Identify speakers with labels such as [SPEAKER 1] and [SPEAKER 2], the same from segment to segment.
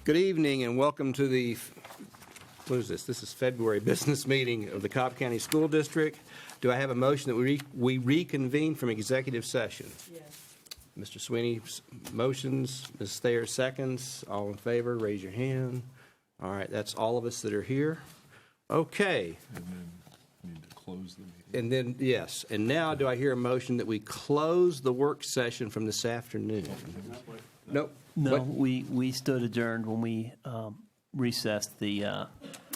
[SPEAKER 1] Good evening and welcome to the, what is this? This is February business meeting of the Cobb County School District. Do I have a motion that we reconvene from executive session?
[SPEAKER 2] Yes.
[SPEAKER 1] Mr. Sweeney motions, Ms. Thayer seconds. All in favor, raise your hand. All right, that's all of us that are here. Okay.
[SPEAKER 3] And then need to close the meeting.
[SPEAKER 1] And then, yes, and now do I hear a motion that we close the work session from this afternoon? Nope.
[SPEAKER 4] No,
[SPEAKER 1] What?
[SPEAKER 4] we stood adjourned when we recessed the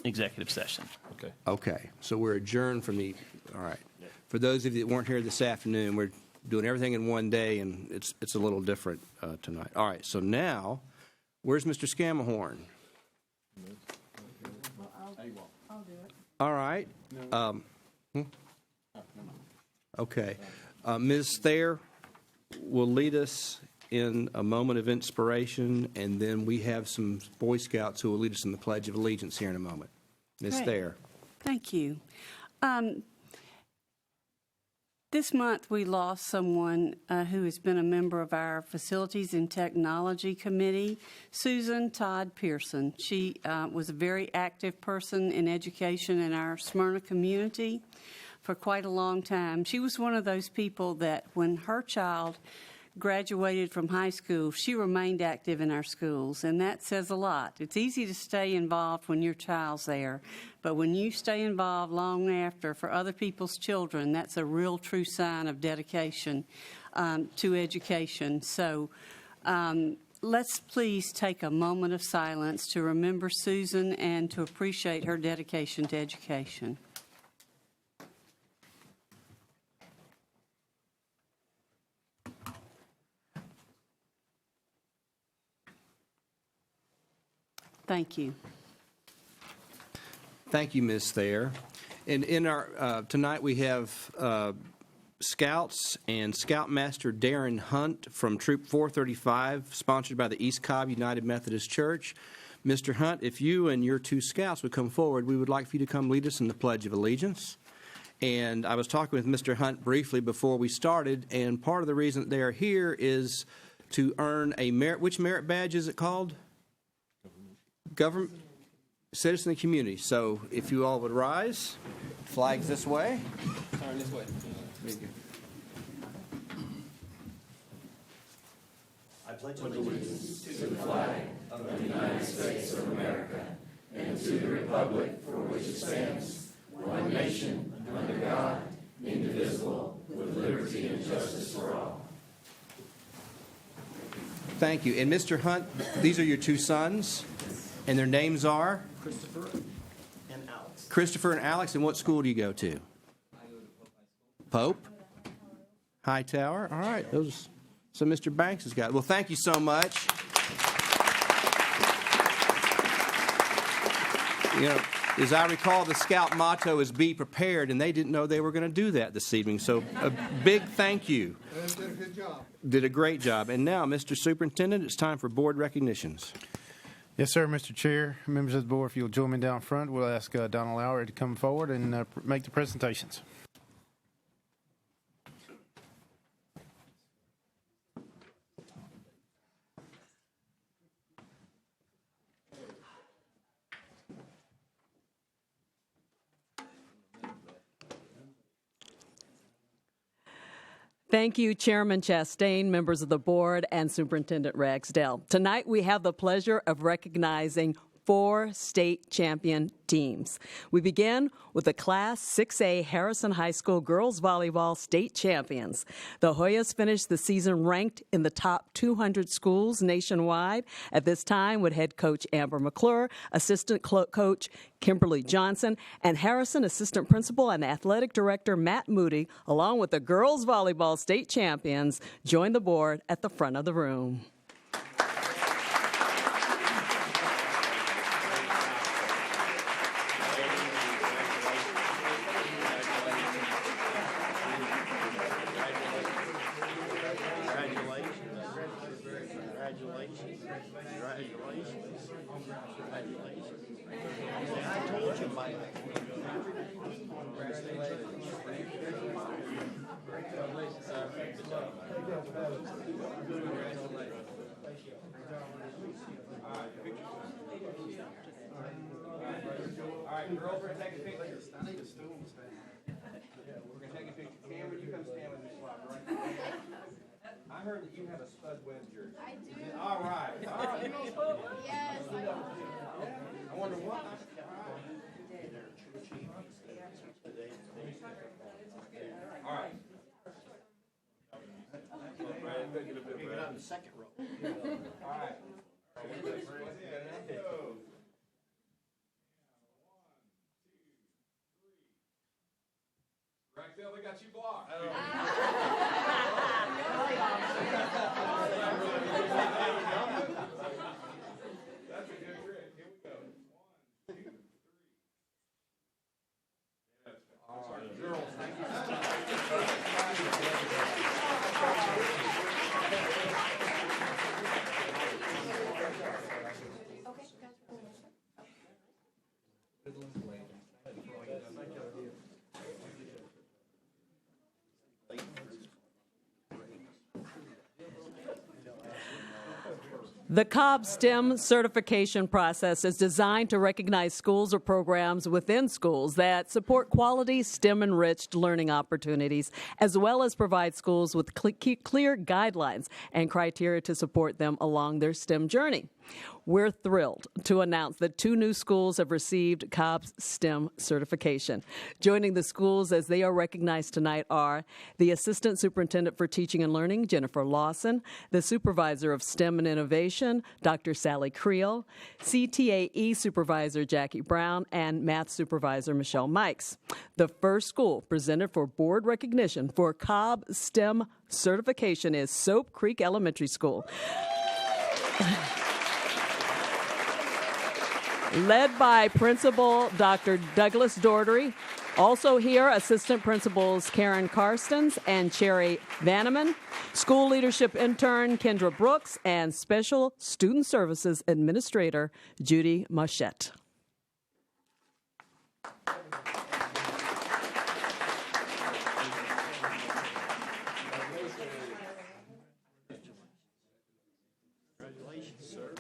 [SPEAKER 4] executive session.
[SPEAKER 3] Okay.
[SPEAKER 1] Okay, so we're adjourned from the, all right. For those of you that weren't here this afternoon, we're doing everything in one day, and it's a little different tonight. All right, so now, where's Mr. Scamahorn?
[SPEAKER 2] I'll do it.
[SPEAKER 1] All right. Okay. Ms. Thayer will lead us in a moment of inspiration, and then we have some Boy Scouts who will lead us in the Pledge of Allegiance here in a moment. Ms.
[SPEAKER 2] Great.
[SPEAKER 1] Thayer.
[SPEAKER 2] Thank you. This month we lost someone who has been a member of our Facilities and Technology Committee, Susan Todd Pearson. She was a very active person in education in our Smyrna community for quite a long time. She was one of those people that when her child graduated from high school, she remained active in our schools, and that says a lot. It's easy to stay involved when your child's there, but when you stay involved long after for other people's children, that's a real true sign of dedication to education. So let's please take a moment of silence to remember Susan and to appreciate her dedication to education. Thank you.
[SPEAKER 1] Thank you, Ms. Thayer. And in our tonight we have Scouts and Scoutmaster Darren Hunt from Troop 435, sponsored by the East Cobb United Methodist Church. Mr. Hunt, if you and your two Scouts would come forward, we would like for you to come lead us in the Pledge of Allegiance. And I was talking with Mr. Hunt briefly before we started, and part of the reason that they are here is to earn a merit. Which merit badge is it called? Government, citizen and community. So if you all would rise, flags this way. Turn this way. There you go.
[SPEAKER 5] I pledge allegiance to the flag of the United States of America and to the republic for which it stands, one nation, under God, indivisible, with liberty and justice for all.
[SPEAKER 1] Thank you. And Mr. Hunt, these are your two sons, and their names are?
[SPEAKER 5] Christopher and Alex.
[SPEAKER 1] Christopher and Alex. And what school do you go to?
[SPEAKER 5] I go to Pope High School.
[SPEAKER 1] Pope? Hightower? All right. So Mr. Banks has got it. Well, thank you so much. You know, as I recall, the Scout motto is be prepared, and they didn't know they were going to do that this evening. So a big thank you.
[SPEAKER 6] Did a good job.
[SPEAKER 1] Did a great job. And now, Mr. Superintendent, it's time for board recognitions.
[SPEAKER 6] Yes, sir, Mr. Chair, members of the board, if you'll join me down front, we'll ask Donald Lowry to come forward and make the presentations.
[SPEAKER 7] Thank you, Chairman Chastain, members of the board, and Superintendent Ragsdale. Tonight, we have the pleasure of recognizing 4 state champion teams. We begin with the Class 6A Harrison High School girls volleyball state champions. The Hoyas finished the season ranked in the top 200 schools nationwide. At this time, with head coach Amber McClure, assistant coach Kimberly Johnson, and Harrison assistant principal and athletic director Matt Moody, along with the girls volleyball state champions, join the board at the front of the room.
[SPEAKER 1] right, girls, we're taking pictures. I need a stool to stand. We're going to take a picture. Cameron, you come stand with me, slide right there. I heard that you have a Spud Webb jersey. I do. All right. All right. You know Spud Webb? Yes. I wonder why. All right.
[SPEAKER 8] Get out in the second row.
[SPEAKER 1] All right.
[SPEAKER 3] Raxdale, they got you blocked. That's a good trick. Here we go. 1, 2, 3. Yes. All right. Girls, thank you.
[SPEAKER 7] The Cobb STEM certification process is designed to recognize schools or programs within schools that support quality STEM-enriched learning opportunities, as well as provide schools with clear guidelines and criteria to support them along their STEM journey. We're thrilled to announce that 2 new schools have received Cobb's STEM certification. Joining the schools as they are recognized tonight are the Assistant Superintendent for Teaching and Learning, Jennifer Lawson, the Supervisor of STEM and Innovation, Dr. Sally Creel, CTAE Supervisor Jackie Brown, and Math Supervisor Michelle Mikes. The first school presented for board recognition for Cobb STEM certification is Soap Creek Elementary School. Led by Principal Dr. Douglas Daugherty. Also here, Assistant Principals Karen Karstens and Cherry Vanneman, School Leadership Intern Kendra Brooks, and Special Student Services Administrator Judy Machette.
[SPEAKER 8] Congratulations, sir.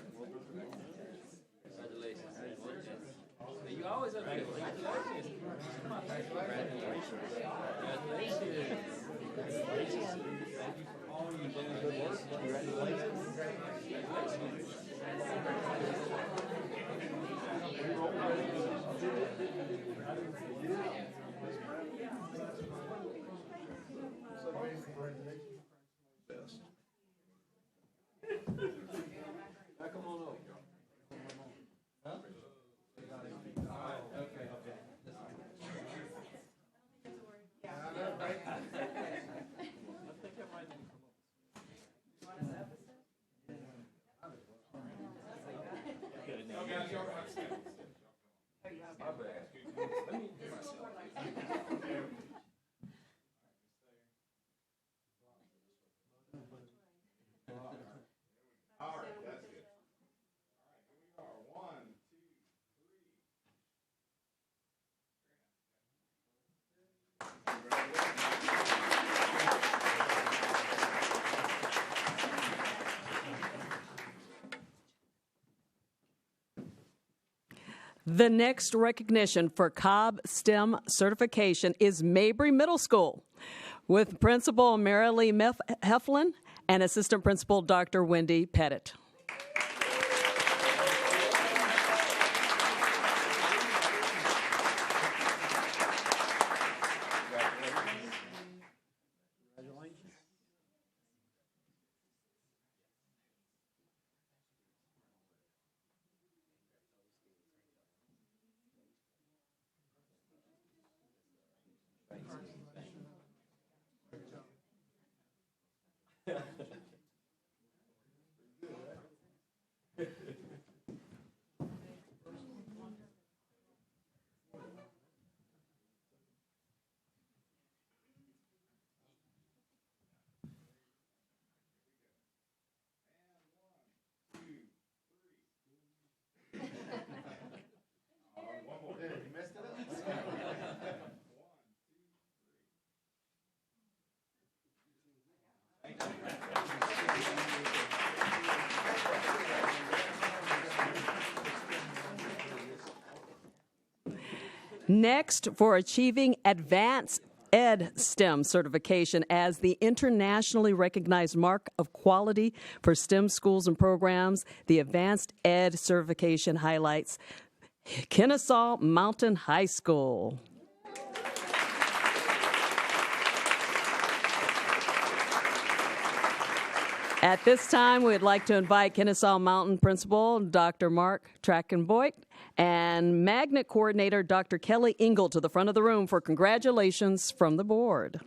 [SPEAKER 7] The next recognition for Cobb STEM certification is Mabry Middle School, with Principal Marilee Heflin and Assistant Principal Dr. Wendy Pettit. Next, for achieving Advanced Ed STEM certification as the internationally recognized mark of quality for STEM schools and programs, the Advanced Ed certification highlights Kennesaw Mountain High School. At this time, we'd like to invite Kennesaw Mountain Principal Dr. Mark Trackenboit and Magnet Coordinator Dr. Kelly Engel to the front of the room for congratulations from the board.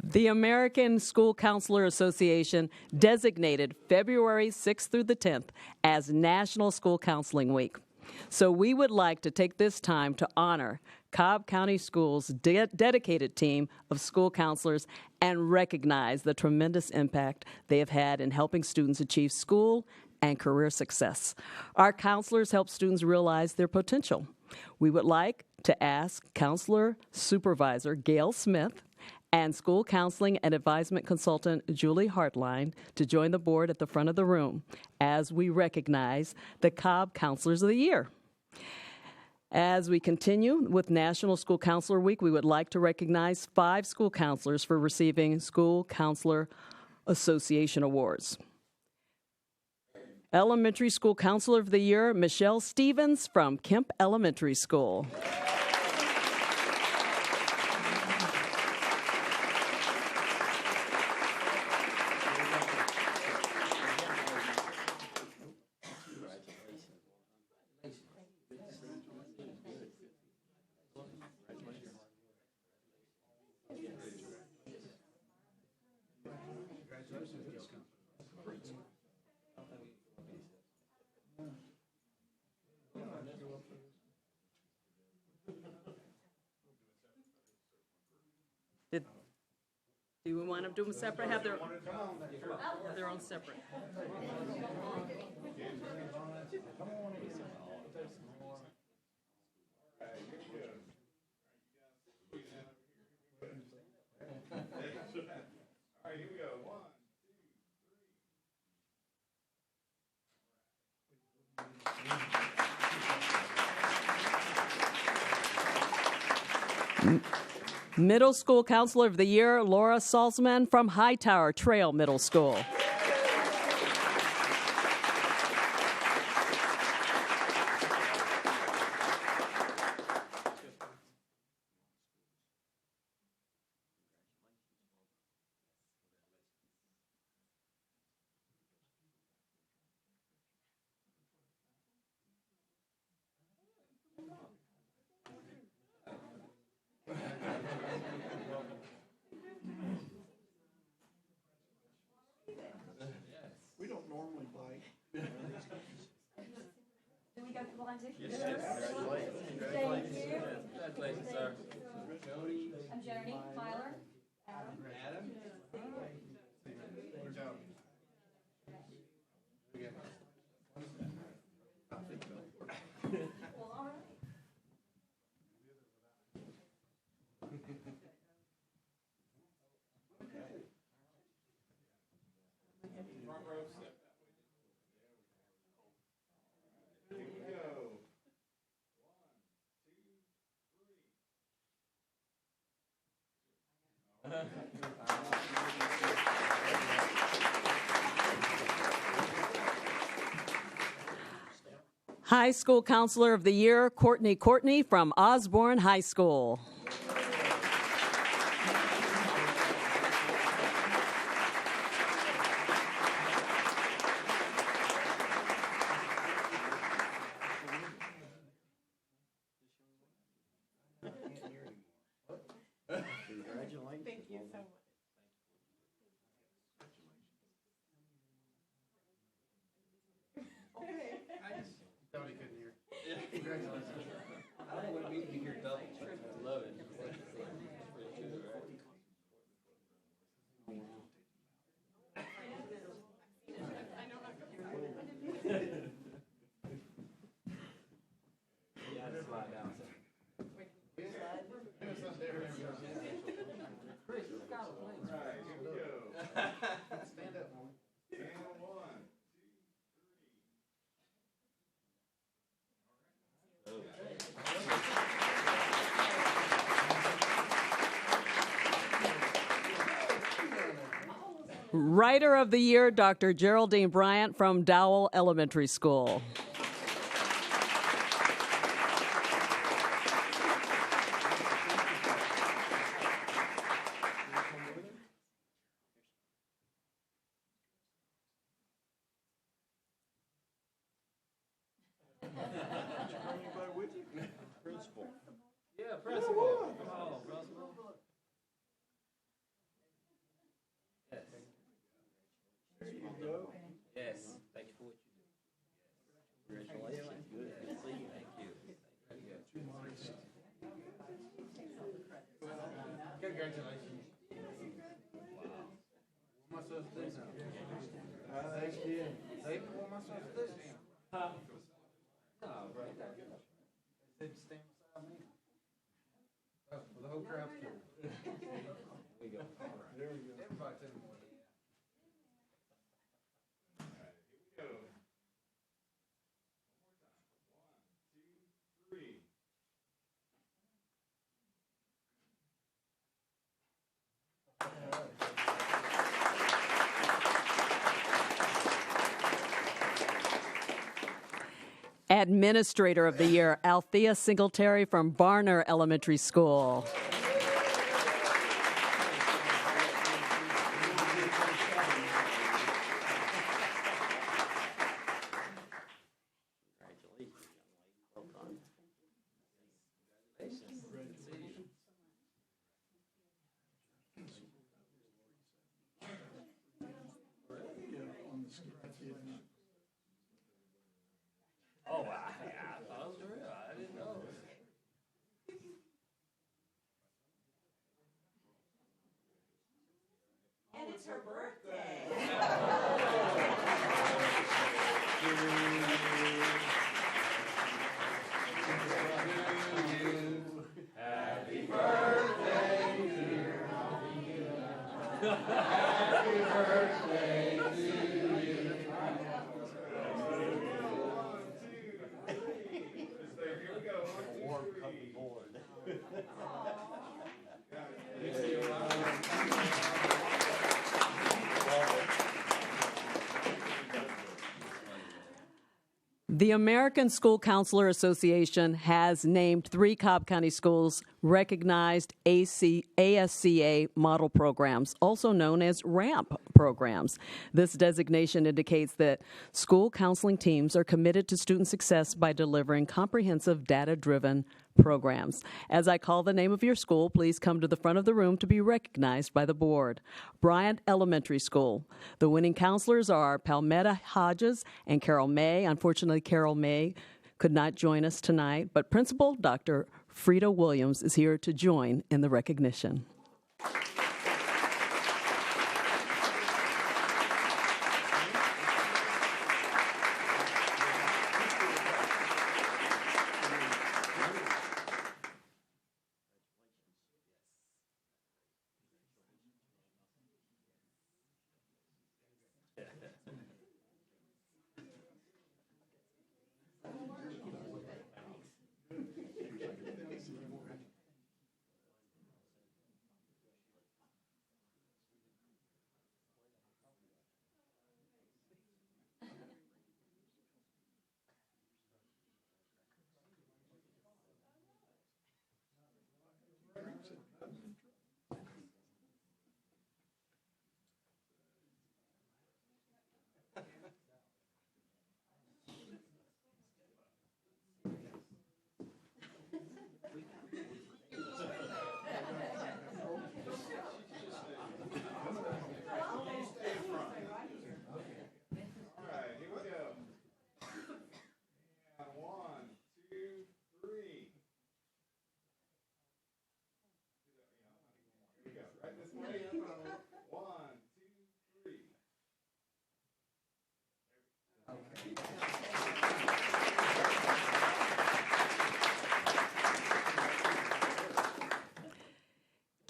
[SPEAKER 7] The American School Counselor Association designated February 6th through the 10th as National School Counseling Week. So we would like to take this time to honor Cobb County Schools' dedicated team of school counselors and recognize the tremendous impact they have had in helping students achieve school and career success. Our counselors help students realize their potential. We would like to ask Counselor Supervisor Gail Smith and School Counseling and Advisement Consultant Julie Hartline to join the board at the front of the room as we recognize the Cobb Counselors of the Year. As we continue with National School Counselor Week, we would like to recognize 5 school counselors for receiving School Counselor Association Awards. Elementary School Counselor of the Year, Michelle Stevens from Kemp Elementary School. Do we want to do them separate? Have their own separate.
[SPEAKER 3] All right, here we go. 1, 2, 3.
[SPEAKER 7] Middle School Counselor of the Year, Laura Salzman from Hightower Trail Middle School.
[SPEAKER 8] We don't normally bite.
[SPEAKER 9] Do we go for line 2?
[SPEAKER 8] Yes, congratulations.
[SPEAKER 9] Thank you.
[SPEAKER 3] Congratulations, sir.
[SPEAKER 9] I'm Jody Myler.
[SPEAKER 3] Adam.
[SPEAKER 9] Well, all right.
[SPEAKER 3] Front row, step that way. Here we go. 1, 2, 3.
[SPEAKER 7] High School Counselor of the Year, Courtney from Osborne High School. Writer of the Year, Dr. Geraldine Bryant from Dowell Elementary School.
[SPEAKER 3] Principal. Yeah, principal. Come on, principal. Yes. There you go. Yes. Thank you for what you do. Congratulations. Good to see you. Thank you.
[SPEAKER 6] Congratulations. Wow. What's up this time? Thanks, kid. They pour myself this time.
[SPEAKER 3] Oh, right there.
[SPEAKER 6] Said to stand beside me. Oh, well, the whole crowd's cool.
[SPEAKER 3] There we go. All right.
[SPEAKER 6] There we go. Everybody tell me what.
[SPEAKER 3] Here we go. One more time. 1, 2, 3.
[SPEAKER 7] Administrator of the Year, Althea Singletary from Barner Elementary School.
[SPEAKER 3] Oh, I thought it was real. I didn't know.
[SPEAKER 2] And it's her birthday.
[SPEAKER 3] Happy birthday, dear. Happy birthday to you. Here we go. 1, 2, 3.
[SPEAKER 7] The American School Counselor Association has named 3 Cobb County schools recognized ASCA model programs, also known as RAMP programs. This designation indicates that school counseling teams are committed to student success by delivering comprehensive, data-driven programs. As I call the name of your school, please come to the front of the room to be recognized by the board. Bryant Elementary School. The winning counselors are Palmetta Hodges and Carol May. Unfortunately, Carol May could not join us tonight, but Principal Dr. Frida Williams is here to join in the recognition.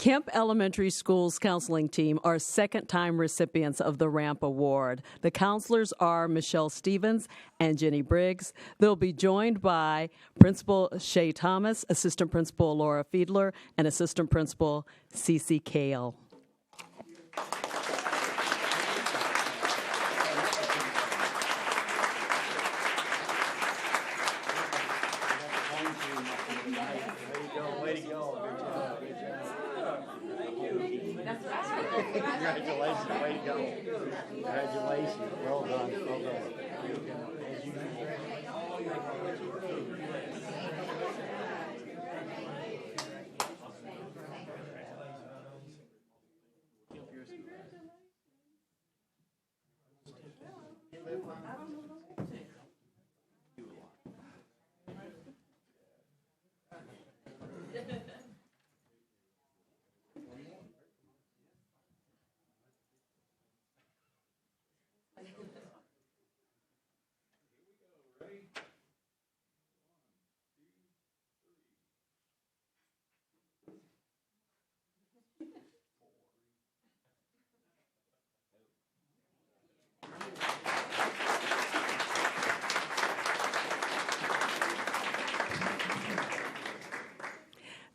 [SPEAKER 7] Kemp Elementary School's counseling team are second-time recipients of the RAMP Award. The counselors are Michelle Stevens and Jenny Briggs. They'll be joined by Principal Shay Thomas, Assistant Principal Laura Fiedler, and Assistant Principal Cece Kale.
[SPEAKER 8] Congratulations, way to go. Congratulations, well done, well done.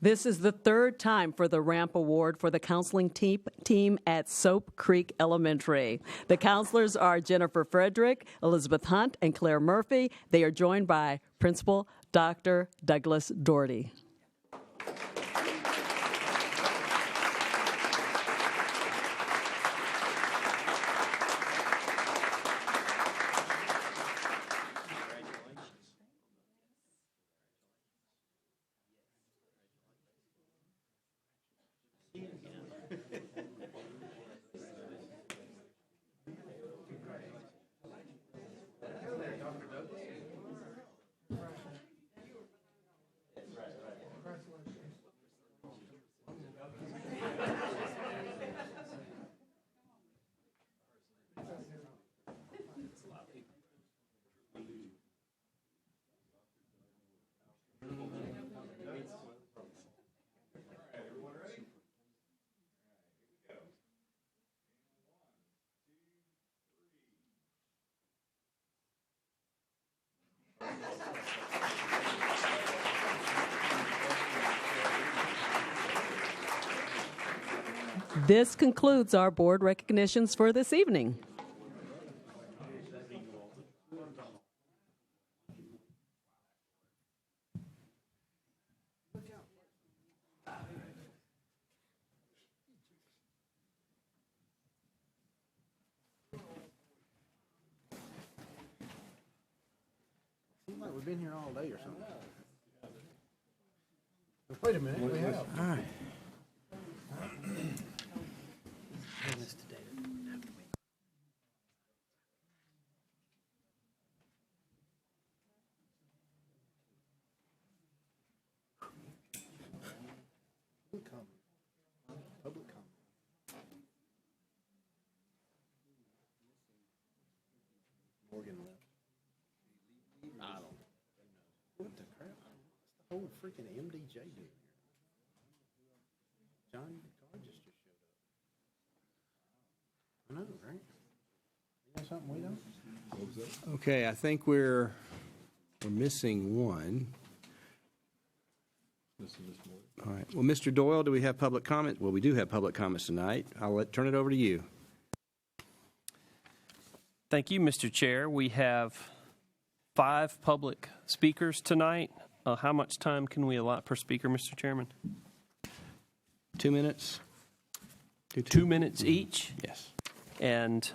[SPEAKER 7] This is the third time for the RAMP Award for the counseling team at Soap Creek Elementary. The counselors are Jennifer Frederick, Elizabeth Hunt, and Claire Murphy. They are joined by Principal Dr. Douglas Doherty. This concludes our board recognitions for this evening.
[SPEAKER 6] Seems like we've been here all day or something. Wait a minute, we have.
[SPEAKER 1] All right.
[SPEAKER 6] Public comment. Morgan left. I don't know. What the crap? What's the whole freaking MDJ doing here? Johnny Carr just showed up. I know, right? You got something we don't?
[SPEAKER 1] Okay, I think we're missing one. All right. Well, Mr. Doyle, do we have public comment? Well, we do have public comments tonight. I'll turn it over to you.
[SPEAKER 4] Thank you, Mr. Chair. We have 5 public speakers tonight. How much time can we allot per speaker, Mr. Chairman?
[SPEAKER 1] 2 minutes?
[SPEAKER 4] 2 minutes each?
[SPEAKER 1] Yes.
[SPEAKER 4] And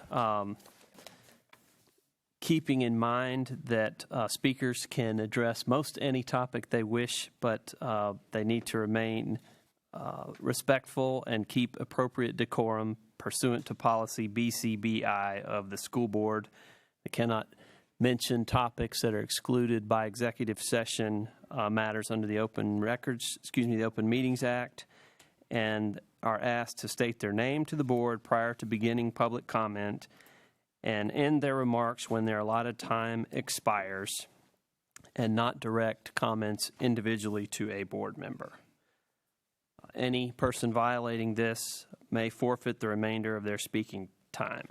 [SPEAKER 4] keeping in mind that speakers can address most any topic they wish, but they need to remain respectful and keep appropriate decorum pursuant to policy BCBI of the school board. They cannot mention topics that are excluded by executive session matters under the Open Meetings Act, and are asked to state their name to the board prior to beginning public comment and end their remarks when their allotted time expires, and not direct comments individually to a board member. Any person violating this may forfeit the remainder of their speaking time.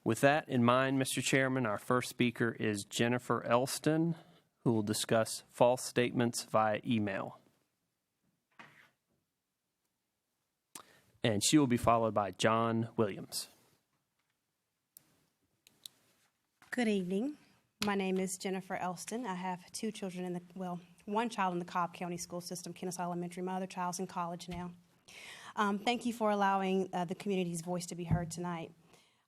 [SPEAKER 4] With that in mind, Mr. Chairman, our first speaker is Jennifer Elston, who will discuss false statements via email. And she will be followed by John Williams.
[SPEAKER 10] Good evening. My name is Jennifer Elston. I have two children one child in the Cobb County School System, Kennesaw Elementary. My other child's in college now. Thank you for allowing the community's voice to be heard tonight.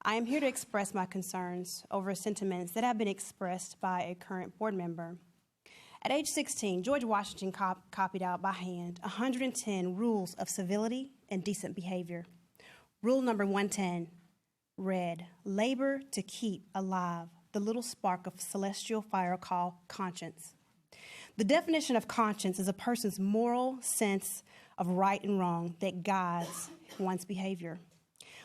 [SPEAKER 10] I am here to express my concerns over sentiments that have been expressed by a current board member. At age 16, George Washington copied out by hand 110 rules of civility and decent behavior. Rule number 110 read, labor to keep alive the little spark of celestial fire called conscience. The definition of conscience is a person's moral sense of right and wrong that guides one's behavior.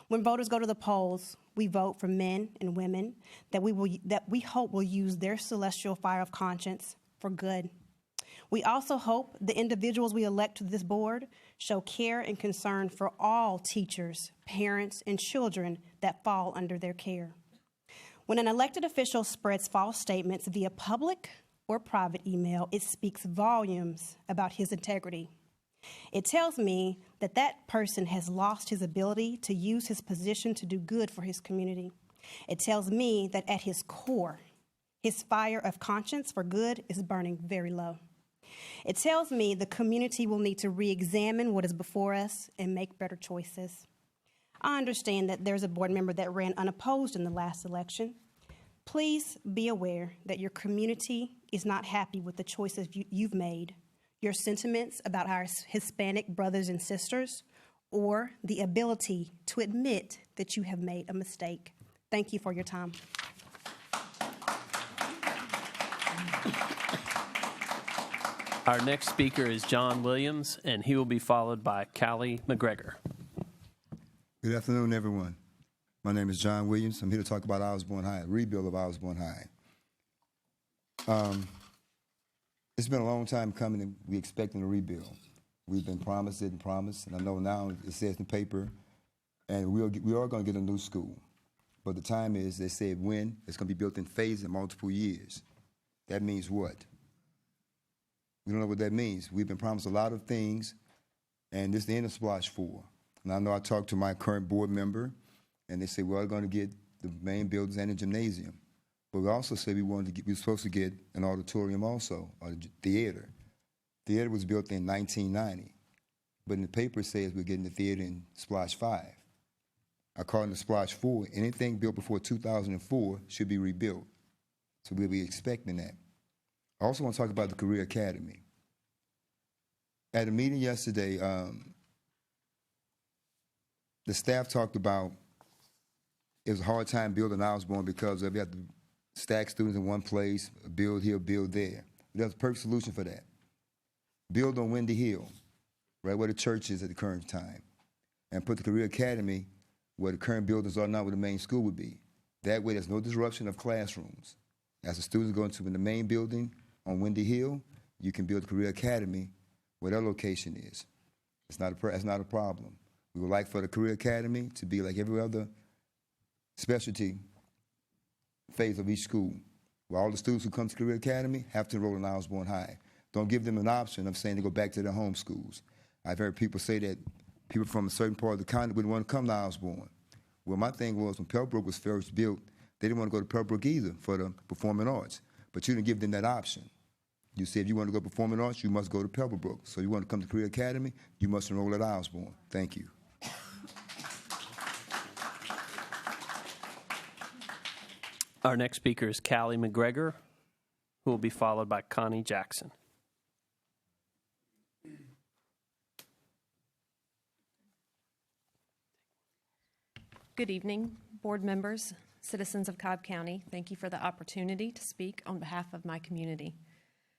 [SPEAKER 10] When voters go to the polls, we vote for men and women that we hope will use their celestial fire of conscience for good. We also hope the individuals we elect to this board show care and concern for all teachers, parents, and children that fall under their care. When an elected official spreads false statements via public or private email, it speaks volumes about his integrity. It tells me that that person has lost his ability to use his position to do good for his community. It tells me that at his core, his fire of conscience for good is burning very low. It tells me the community will need to re-examine what is before us and make better choices. I understand that there's a board member that ran unopposed in the last election. Please be aware that your community is not happy with the choices you've made, your sentiments about our Hispanic brothers and sisters, or the ability to admit that you have made a mistake. Thank you for your time.
[SPEAKER 4] Our next speaker is John Williams, and he will be followed by Callie McGregor.
[SPEAKER 11] Good afternoon, everyone. My name is John Williams. I'm here to talk about Osborne High, a rebuild of Osborne High. It's been a long time coming, and we're expecting a rebuild. We've been promised it and promised, and I know now it says in the paper, and we are going to get a new school. But the time is, they said when, it's going to be built in phases in multiple years. That means what? We don't know what that means. We've been promised a lot of things, and this is the end of Splash 4. And I know I talked to my current board member, and they said, well, we're going to get the main buildings and a gymnasium. But we also said we were supposed to get an auditorium also, or a theater. Theater was built in 1990, but in the paper it says we're getting the theater in Splash 5. According to Splash 4, anything built before 2004 should be rebuilt. So we'll be expecting that. I also want to talk about the Career Academy. At a meeting yesterday, the staff talked about it was a hard time building Osborne because we have to stack students in one place, build here, build there. There's a perfect solution for that. Build on Windy Hill, right where the church is at the current time, and put the Career Academy where the current buildings are now, where the main school would be. That way there's no disruption of classrooms. As the students go into the main building on Windy Hill, you can build the Career Academy where their location is. It's not a problem. We would like for the Career Academy to be like every other specialty phase of each school, where all the students who come to Career Academy have to enroll in Osborne High. Don't give them an option of saying to go back to their home schools. I've heard people say that people from a certain part of the county wouldn't want to come to Osborne. Well, my thing was when Pembroke was first built, they didn't want to go to Pembroke either for the performing arts, but you didn't give them that option. You said if you want to go performing arts, you must go to Pembroke. So you want to come to Career Academy, you must enroll at Osborne. Thank you.
[SPEAKER 4] Our next speaker is Callie McGregor, who will be followed by Connie Jackson.
[SPEAKER 12] Good evening, board members, citizens of Cobb County. Thank you for the opportunity to speak on behalf of my community.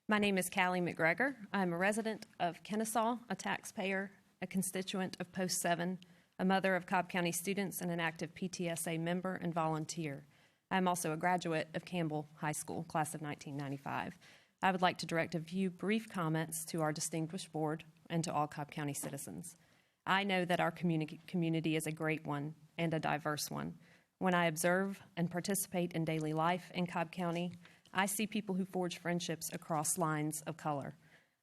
[SPEAKER 12] My name is Callie McGregor. I'm a resident of Kennesaw, a taxpayer, a constituent of Post 7, a mother of Cobb County students, and an active PTSA member and volunteer. I'm also a graduate of Campbell High School, class of 1995. I would like to direct a few brief comments to our distinguished board and to all Cobb County citizens. I know that our community is a great one and a diverse one. When I observe and participate in daily life in Cobb County, I see people who forge friendships across lines of color.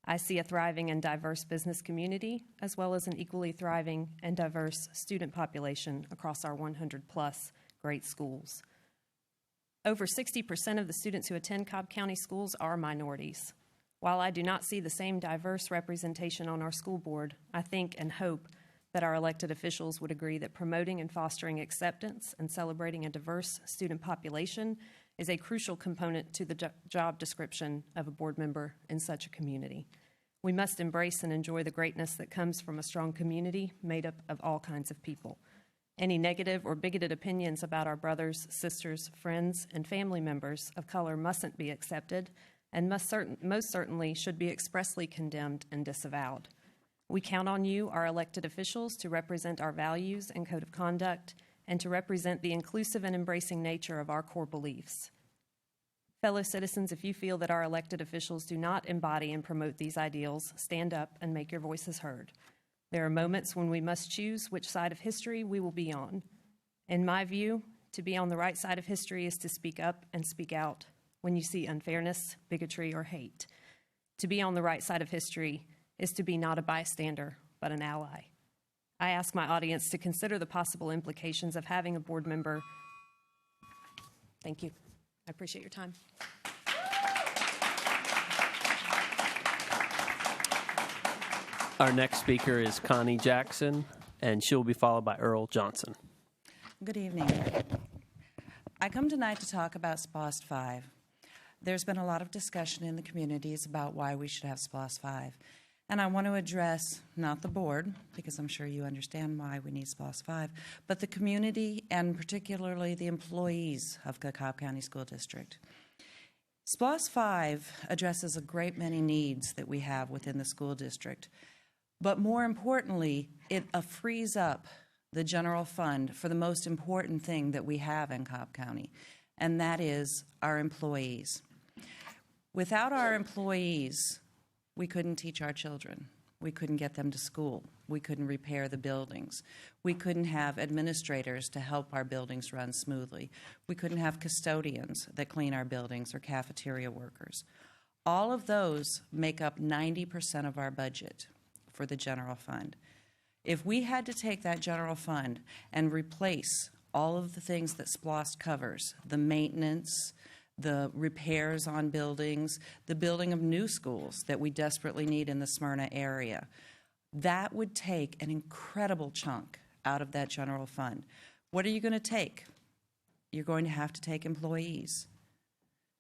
[SPEAKER 12] I see a thriving and diverse business community, as well as an equally thriving and diverse student population across our 100-plus great schools. Over 60% of the students who attend Cobb County schools are minorities. While I do not see the same diverse representation on our school board, I think and hope that our elected officials would agree that promoting and fostering acceptance and celebrating a diverse student population is a crucial component to the job description of a board member in such a community. We must embrace and enjoy the greatness that comes from a strong community made up of all kinds of people. Any negative or bigoted opinions about our brothers, sisters, friends, and family members of color mustn't be accepted and most certainly should be expressly condemned and disavowed. We count on you, our elected officials, to represent our values and code of conduct and to represent the inclusive and embracing nature of our core beliefs. Fellow citizens, if you feel that our elected officials do not embody and promote these ideals, stand up and make your voices heard. There are moments when we must choose which side of history we will be on. In my view, to be on the right side of history is to speak up and speak out when you see unfairness, bigotry, or hate. To be on the right side of history is to be not a bystander, but an ally. I ask my audience to consider the possible implications of having a board member. Thank you. I appreciate your time.
[SPEAKER 4] Our next speaker is Connie Jackson, and she'll be followed by Earl Johnson.
[SPEAKER 13] Good evening. I come tonight to talk about SPLOST 5. There's been a lot of discussion in the communities about why we should have SPLOST 5. And I want to address not the board, because I'm sure you understand why we need SPLOST 5, but the community and particularly the employees of the Cobb County School District. SPLOST 5 addresses a great many needs that we have within the school district. But more importantly, it frees up the general fund for the most important thing that we have in Cobb County, and that is our employees. Without our employees, we couldn't teach our children. We couldn't get them to school. We couldn't repair the buildings. We couldn't have administrators to help our buildings run smoothly. We couldn't have custodians that clean our buildings or cafeteria workers. All of those make up 90% of our budget for the general fund. If we had to take that general fund and replace all of the things that SPLOST covers, the maintenance, the repairs on buildings, the building of new schools that we desperately need in the Smyrna area, that would take an incredible chunk out of that general fund. What are you going to take? You're going to have to take employees.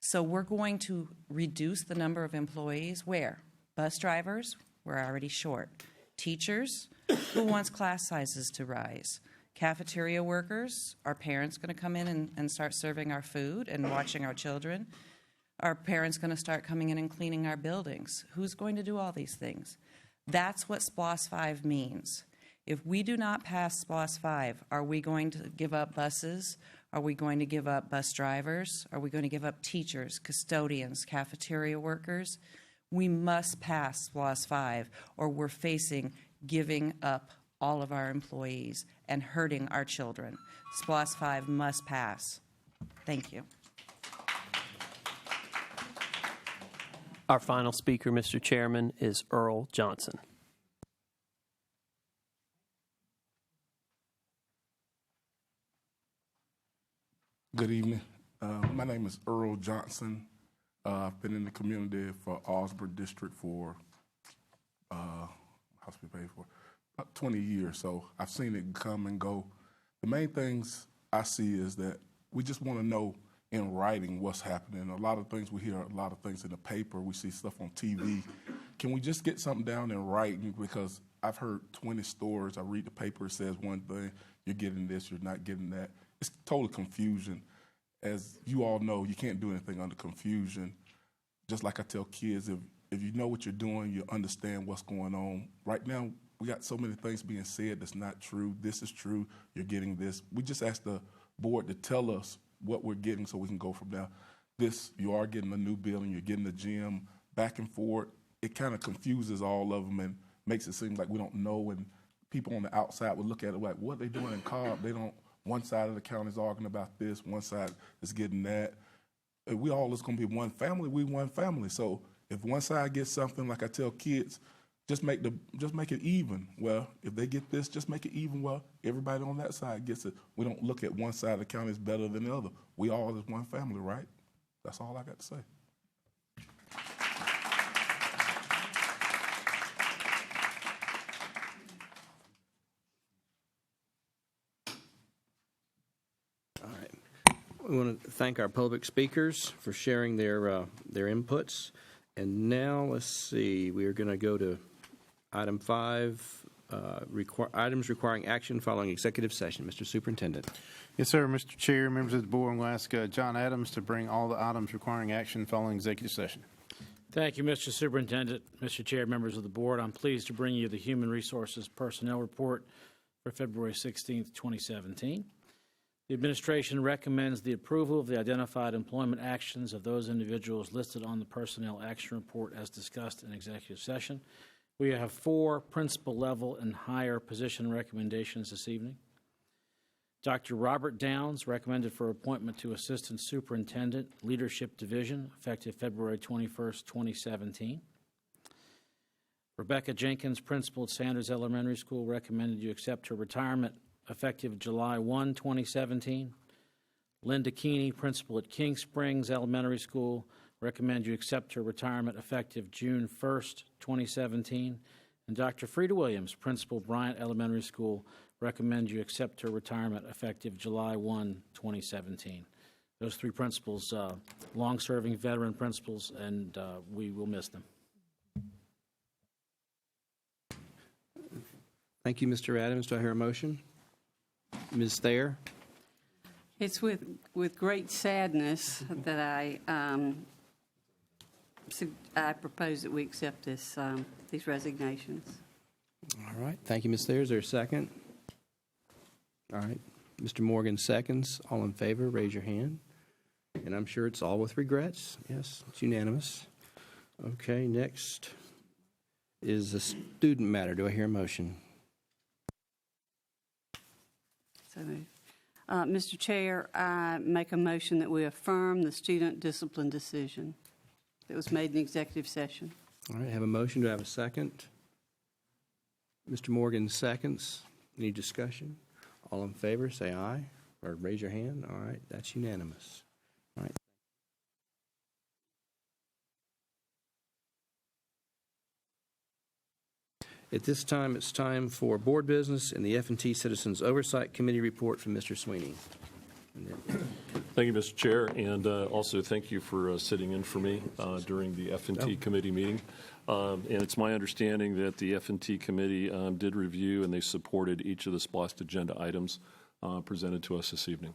[SPEAKER 13] So we're going to reduce the number of employees. Where? Bus drivers, we're already short. Teachers, who wants class sizes to rise? Cafeteria workers, are parents going to come in and start serving our food and watching our children? Are parents going to start coming in and cleaning our buildings? Who's going to do all these things? That's what SPLOST 5 means. If we do not pass SPLOST 5, are we going to give up buses? Are we going to give up bus drivers? Are we going to give up teachers, custodians, cafeteria workers? We must pass SPLOST 5, or we're facing giving up all of our employees and hurting our children. SPLOST 5 must pass. Thank you.
[SPEAKER 4] Our final speaker, Mr. Chairman, is Earl Johnson.
[SPEAKER 14] Good evening. My name is Earl Johnson. I've been in the community for Osborne District for, about 20 years, so I've seen it come and go. The main things I see is that we just want to know in writing what's happening. A lot of things we hear, a lot of things in the paper, we see stuff on TV. Can we just get something down in writing? Because I've heard 20 stories, I read the paper, it says one thing, you're getting this, you're not getting that. It's total confusion. As you all know, you can't do anything under confusion. Just like I tell kids, if you know what you're doing, you understand what's going on. Right now, we got so many things being said that's not true. This is true, you're getting this. We just ask the board to tell us what we're getting so we can go from there. this, you are getting a new building, you're getting a gym, back and forth. It kind of confuses all of them and makes it seem like we don't know, and people on the outside would look at it like, what they doing in Cobb? They don't, one side of the county is arguing about this, one side is getting that. If we all is going to be one family, we one family. So if one side gets something, like I tell kids, just make it even. Well, if they get this, just make it even. Well, everybody on that side gets it. We don't look at one side of the county as better than the other. We all is one family, right? That's all I got to say.
[SPEAKER 1] We want to thank our public speakers for sharing their inputs. And now, let's see, we are going to go to item 5, items requiring action following executive session. Mr. Superintendent.
[SPEAKER 6] Yes, sir. Mr. Chair, members of the board, I'm going to ask John Adams to bring all the items requiring action following executive session.
[SPEAKER 15] Thank you, Mr. Superintendent. Mr. Chair, members of the board, I'm pleased to bring you the Human Resources Personnel Report for February 16th, 2017. The administration recommends the approval of the identified employment actions of those individuals listed on the Personnel Action Report as discussed in executive session. We have 4 principal level and higher position recommendations this evening. Dr. Robert Downs, recommended for appointment to Assistant Superintendent, Leadership Division, effective February 21st, 2017. Rebecca Jenkins, Principal at Sanders Elementary School, recommended you accept her retirement effective July 1, 2017. Linda Keeney, Principal at King Springs Elementary School, recommend you accept her retirement effective June 1st, 2017. And Dr. Frida Williams, Principal, Bryant Elementary School, recommend you accept her retirement effective July 1, 2017. Those 3 principals, long-serving veteran principals, and we will miss them.
[SPEAKER 1] Thank you, Mr. Adams. Do I hear a motion? Ms. Thayer?
[SPEAKER 2] It's with great sadness that I propose that we accept these resignations.
[SPEAKER 1] All right. Thank you, Ms. Thayer. Is there a second? All right. Mr. Morgan seconds. All in favor, raise your hand. And I'm sure it's all with regrets. Yes, it's unanimous. Okay, next is the student matter. Do I hear a motion?
[SPEAKER 2] So, Mr. Chair, I make a motion that we affirm the student discipline decision that was made in executive session.
[SPEAKER 1] All right, I have a motion. Do I have a second? Mr. Morgan seconds. Any discussion? All in favor, say aye, or raise your hand. All right, that's unanimous. All right. At this time, it's time for board business and the F&T Citizens Oversight Committee report from Mr. Sweeney.
[SPEAKER 16] Thank you, Mr. Chair, and also thank you for sitting in for me during the F&T committee meeting. And it's my understanding that the F&T committee did review and they supported each of the SPLOST agenda items presented to us this evening.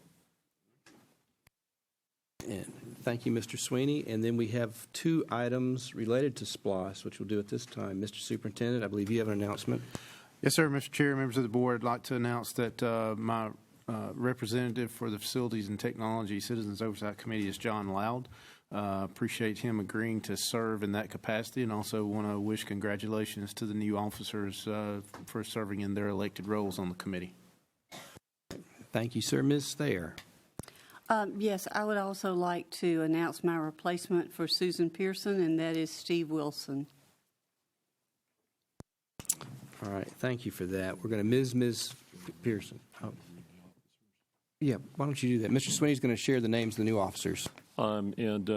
[SPEAKER 1] And thank you, Mr. Sweeney. And then we have 2 items related to SPLOST, which we'll do at this time. Mr. Superintendent, I believe you have an announcement.
[SPEAKER 6] Yes, sir. Mr. Chair, members of the board, I'd like to announce that my representative for the Facilities and Technology Citizens Oversight Committee is John Loud. Appreciate him agreeing to serve in that capacity, and also want to wish congratulations to the new officers for serving in their elected roles on the committee.
[SPEAKER 1] Thank you, sir. Ms. Thayer.
[SPEAKER 2] Yes, I would also like to announce my replacement for Susan Pearson, and that is Steve Wilson.
[SPEAKER 1] All right, thank you for that. We're going to Ms. Pearson. Oh. Yeah, why don't you do that? Mr. Sweeney's going to share the names of the new officers.
[SPEAKER 16] And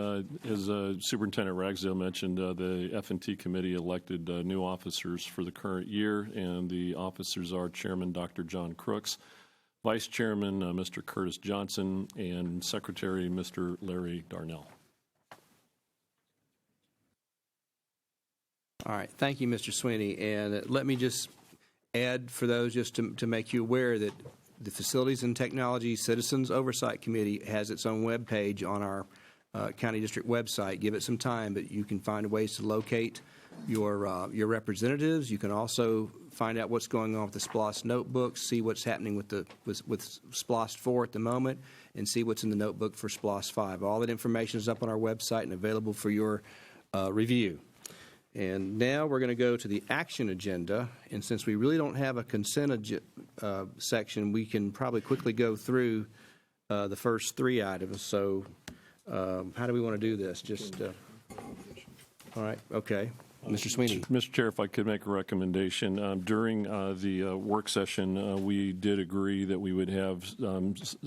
[SPEAKER 16] as Superintendent Ragsdale mentioned, the F&T committee elected new officers for the current year, and the officers are Chairman Dr. John Crooks, Vice Chairman Mr. Curtis Johnson, and Secretary Mr. Larry Darnell.
[SPEAKER 1] All right, thank you, Mr. Sweeney. And let me just add for those just to make you aware that the Facilities and Technology Citizens Oversight Committee has its own web page on our county district website. Give it some time, but you can find ways to locate your representatives. You can also find out what's going on with the SPLOST notebooks, see what's happening with SPLOST 4 at the moment, and see what's in the notebook for SPLOST 5. All that information is up on our website and available for your review. And now we're going to go to the action agenda. And since we really don't have a consent section, we can probably quickly go through the first three items. So how do we want to do this? Just, all right, okay. Mr. Sweeney.
[SPEAKER 16] Mr. Chair, if I could make a recommendation. During the work session, we did agree that we would have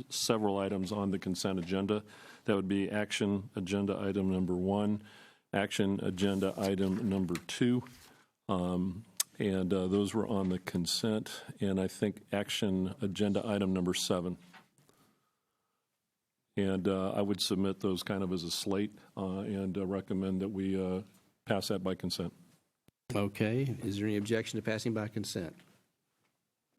[SPEAKER 16] several items on the consent agenda. That would be action agenda item number 1, action agenda item number 2, and those were on the consent, and I think action agenda item number 7. And I would submit those kind of as a slate and recommend that we pass that by consent.
[SPEAKER 1] Okay. Is there any objection to passing by consent?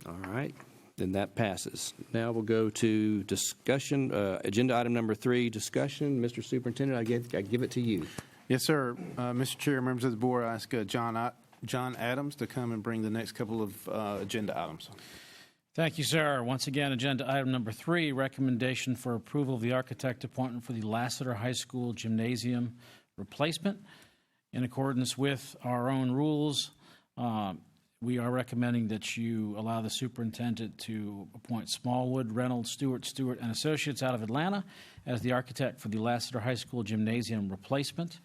[SPEAKER 1] All right. Then that passes. Now we'll go to discussion. Agenda item number 3, discussion. Mr. Superintendent, I give it to you.
[SPEAKER 6] Yes, sir. Mr. Chair, members of the board, I ask John Adams to come and bring the next couple of agenda items.
[SPEAKER 15] Thank you, sir. Once again, agenda item number 3, recommendation for approval of the architect appointment for the Lassiter High School gymnasium replacement. In accordance with our own rules, we are recommending that you allow the superintendent to appoint Smallwood, Reynolds, Stewart, and Associates out of Atlanta as the architect for the Lassiter High School gymnasium replacement,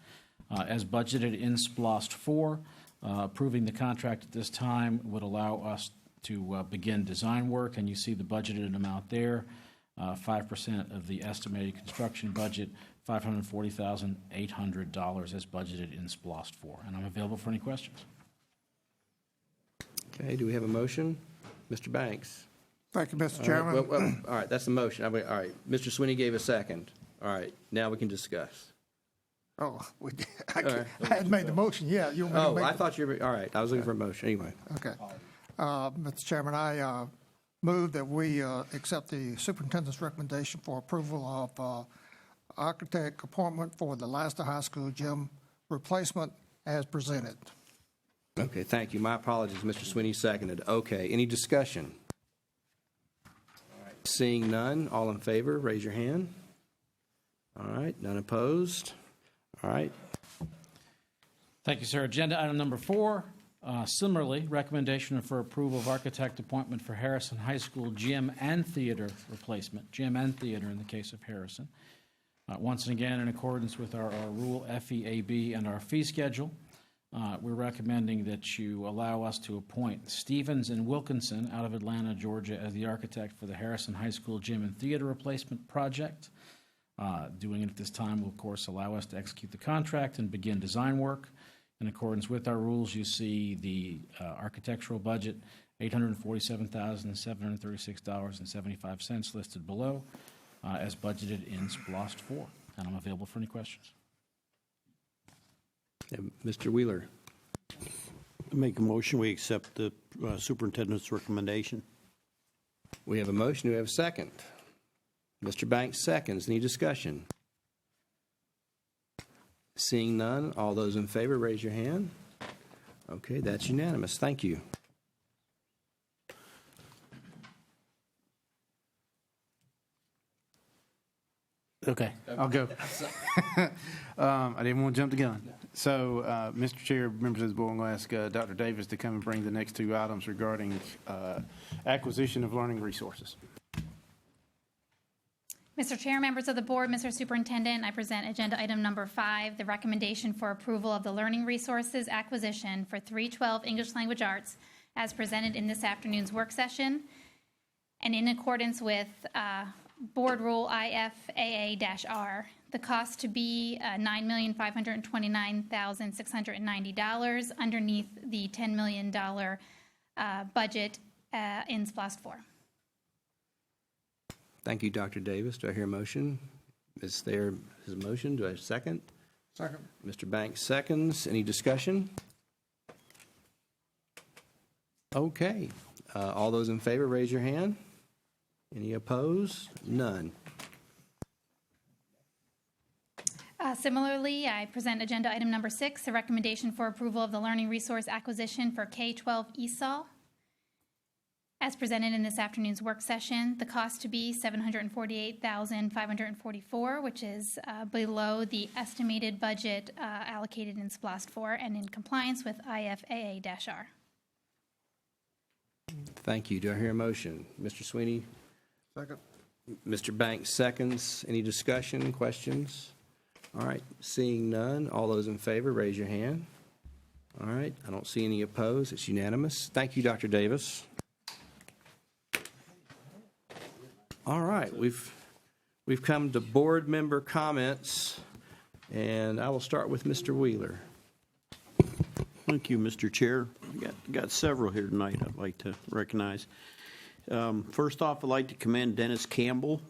[SPEAKER 15] as budgeted in SPLOST 4. Approving the contract at this time would allow us to begin design work, and you see the budgeted amount there, 5% of the estimated construction budget, $540,800 as budgeted in SPLOST 4. And I'm available for any questions.
[SPEAKER 1] Okay, do we have a motion? Mr. Banks.
[SPEAKER 17] Thank you, Mr. Chairman.
[SPEAKER 1] All right, that's the motion. All right, Mr. Sweeney gave a second. All right, now we can discuss.
[SPEAKER 17] Oh, I hadn't made the motion yet. You want me to make
[SPEAKER 1] I thought you were, all right, I was looking for a motion. Anyway.
[SPEAKER 17] Okay. Mr. Chairman, I move that we accept the superintendent's recommendation for approval of architect appointment for the Lassiter High School gym replacement as presented.
[SPEAKER 1] Okay, thank you. My apologies, Mr. Sweeney seconded. Okay, any discussion? All right. Seeing none, all in favor, raise your hand. All right, none opposed. All right.
[SPEAKER 15] Thank you, sir. Agenda item number 4, similarly, recommendation for approval of architect appointment for Harrison High School gym and theater replacement, gym and theater in the case of Harrison. Once again, in accordance with our rule FEAB and our fee schedule, we're recommending that you allow us to appoint Stevens and Wilkinson out of Atlanta, Georgia, as the architect for the Harrison High School gym and theater replacement project. Doing it at this time will, of course, allow us to execute the contract and begin design work. In accordance with our rules, you see the architectural budget, $847,736.75 listed below, as budgeted in SPLOST 4. And I'm available for any questions.
[SPEAKER 1] Mr. Wheeler.
[SPEAKER 18] Make a motion, we accept the superintendent's recommendation.
[SPEAKER 1] We have a motion. Do we have a second? Mr. Banks seconds. Any discussion? Seeing none, all those in favor, raise your hand. Okay, that's unanimous. Thank you.
[SPEAKER 6] Okay, I'll go. I didn't want to jump the gun. So, Mr. Chair, members of the board, I'm going to ask Dr. Davis to come and bring the next 2 items regarding acquisition of learning resources.
[SPEAKER 9] Mr. Chair, members of the board, Mr. Superintendent, I present agenda item number 5, the recommendation for approval of the learning resources acquisition for 312 English Language Arts as presented in this afternoon's work session. And in accordance with Board Rule IFAA-R, the cost to be $9,529,690 underneath the $10 million budget in SPLOST 4.
[SPEAKER 1] Thank you, Dr. Davis. Do I hear a motion? Is there a motion? Do I have a second?
[SPEAKER 17] Second.
[SPEAKER 1] Mr. Banks seconds. Any discussion? Okay. All those in favor, raise your hand. Any opposed? None.
[SPEAKER 9] Similarly, I present agenda item number 6, the recommendation for approval of the learning resource acquisition for K-12 ESOL. As presented in this afternoon's work session, the cost to be $748,544, which is below the estimated budget allocated in SPLOST 4 and in compliance with IFAA-R.
[SPEAKER 1] Thank you. Do I hear a motion? Mr. Sweeney?
[SPEAKER 17] Second.
[SPEAKER 1] Mr. Banks seconds. Any discussion, questions? All right, seeing none, all those in favor, raise your hand. All right, I don't see any opposed. It's unanimous. Thank you, Dr. Davis. All right, we've come to board member comments, and I will start with Mr. Wheeler.
[SPEAKER 18] Thank you, Mr. Chair. Got several here tonight I'd like to recognize. First off, I'd like to commend Dennis Campbell.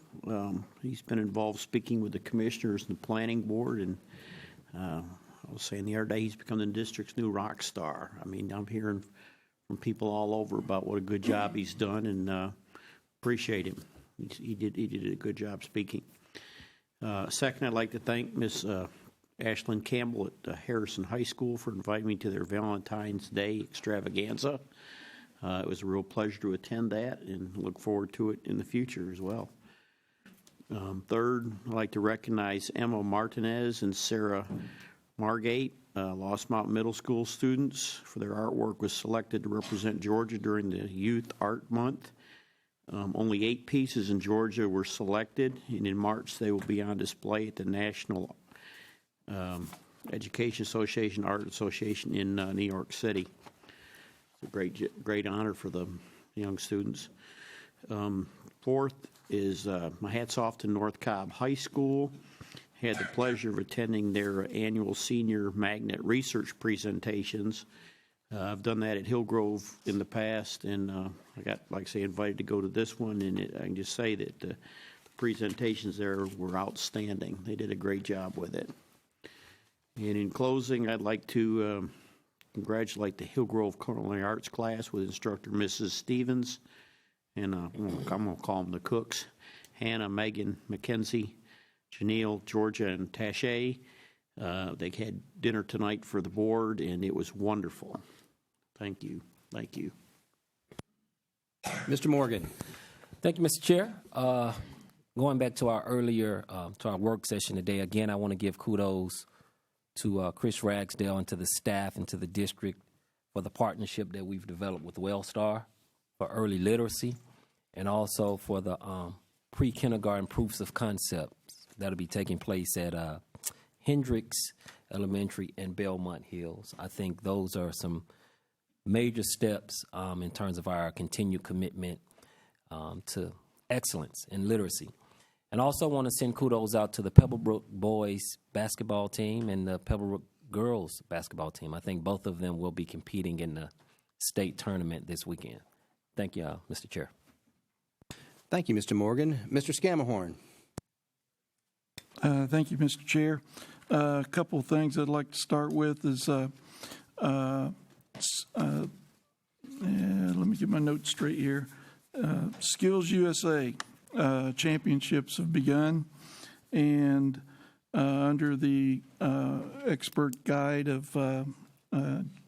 [SPEAKER 18] He's been involved speaking with the commissioners and the planning board, and I was saying the other day he's become the district's new rock star. I mean, I'm hearing from people all over about what a good job he's done, and appreciate him. He did a good job speaking. Second, I'd like to thank Miss Ashlyn Campbell at Harrison High School for inviting me to their Valentine's Day extravaganza. It was a real pleasure to attend that and look forward to it in the future as well. Third, I'd like to recognize Emma Martinez and Sarah Margate, Lost Mountain Middle School students, for their artwork was selected to represent Georgia during the Youth Art Month. Only 8 pieces in Georgia were selected, and in March they will be on display at the National Education Association, Art Association in New York City. It's a great honor for the young students. Fourth is my hat's off to North Cobb High School. Had the pleasure of attending their annual senior magnet research presentations. I've done that at Hillgrove in the past, and I got, like I say, invited to go to this one, and I can just say that the presentations there were outstanding. They did a great job with it. And in closing, I'd like to congratulate the Hillgrove Culinary Arts class with instructor Mrs. Stevens, and I'm going to call them the cooks, Hannah, Megan, Mackenzie, Janelle, Georgia, and Tashay. They had dinner tonight for the board, and it was wonderful. Thank you. Thank you.
[SPEAKER 1] Mr. Morgan.
[SPEAKER 3] Thank you, Mr. Chair. Going back to our earlier, to our work session today, again, I want to give kudos to Chris Ragsdale and to the staff and to the district for the partnership that we've developed with Wellstar for early literacy, and also for the pre-kindergarten proofs of concepts that'll be taking place at Hendricks Elementary and Belmont Hills. I think those are some major steps in terms of our continued commitment to excellence in literacy. And also want to send kudos out to the Pebblebrook boys basketball team and the Pebblebrook girls basketball team. I think both of them will be competing in the state tournament this weekend. Thank you, Mr. Chair.
[SPEAKER 1] Thank you, Mr. Morgan. Mr. Scamahorn.
[SPEAKER 19] Thank you, Mr. Chair. A couple of things I'd like to start with is, let me get my notes straight here. Skills USA championships have begun, and under the expert guide of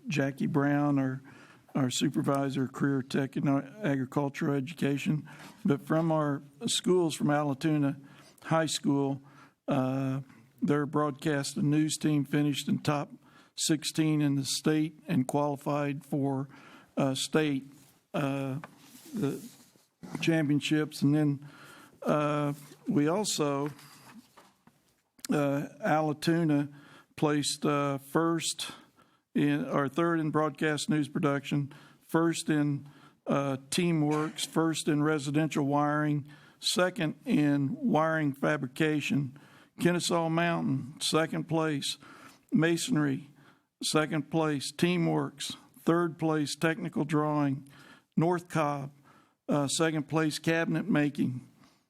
[SPEAKER 19] Jackie Brown, our supervisor of career tech and agricultural education, but from our schools, from Allatoona High School, their broadcast and news team finished in top 16 in the state and qualified for state the championships. And then we also, Allatoona placed first in, or third in broadcast news production, first in Teamworks, first in residential wiring, second in wiring fabrication. Kennesaw Mountain, second place. Masonry, second place. Teamworks, third place. Technical drawing. North Cobb, second place. Cabinet making,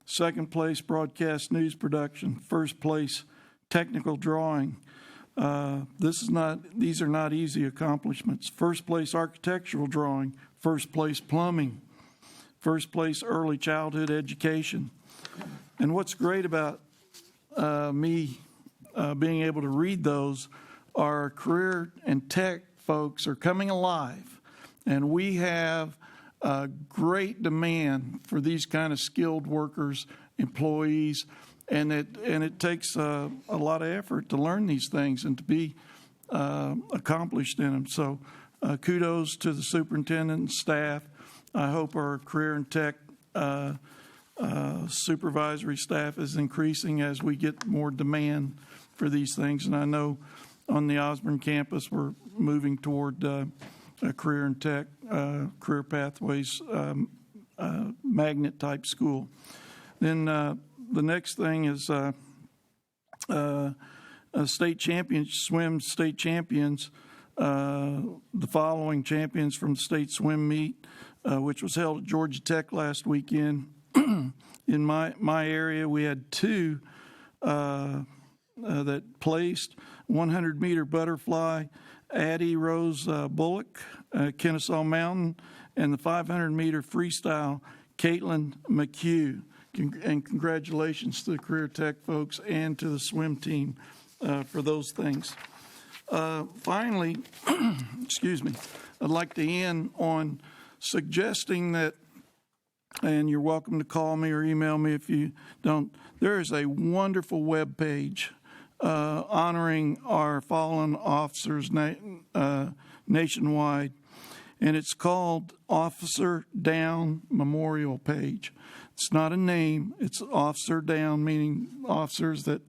[SPEAKER 19] second place. Broadcast news production, first place. Technical drawing. These are not easy accomplishments. First place architectural drawing, first place plumbing, first place early childhood education. And what's great about me being able to read those, our career and tech folks are coming alive, and we have great demand for these kind of skilled workers, employees, and it takes a lot of effort to learn these things and to be accomplished in them. So kudos to the superintendent and staff. I hope our career and tech supervisory staff is increasing as we get more demand for these things. And I know on the Osborne campus we're moving toward a career and tech, career pathways magnet type school. Then the next thing is state champions, swim state champions. The following champions from the state swim meet, which was held at Georgia Tech last weekend. In my area, we had two that placed. 100-meter butterfly, Addie Rose Bullock, Kennesaw Mountain, and the 500-meter freestyle, Caitlin McHugh. And congratulations to the Career Tech folks and to the swim team for those things. Finally, excuse me, I'd like to end on suggesting that, and you're welcome to call me or email me if you don't, there is a wonderful web page honoring our fallen officers nationwide, and it's called Officer Down Memorial Page. It's not a name, it's officer down, meaning officers that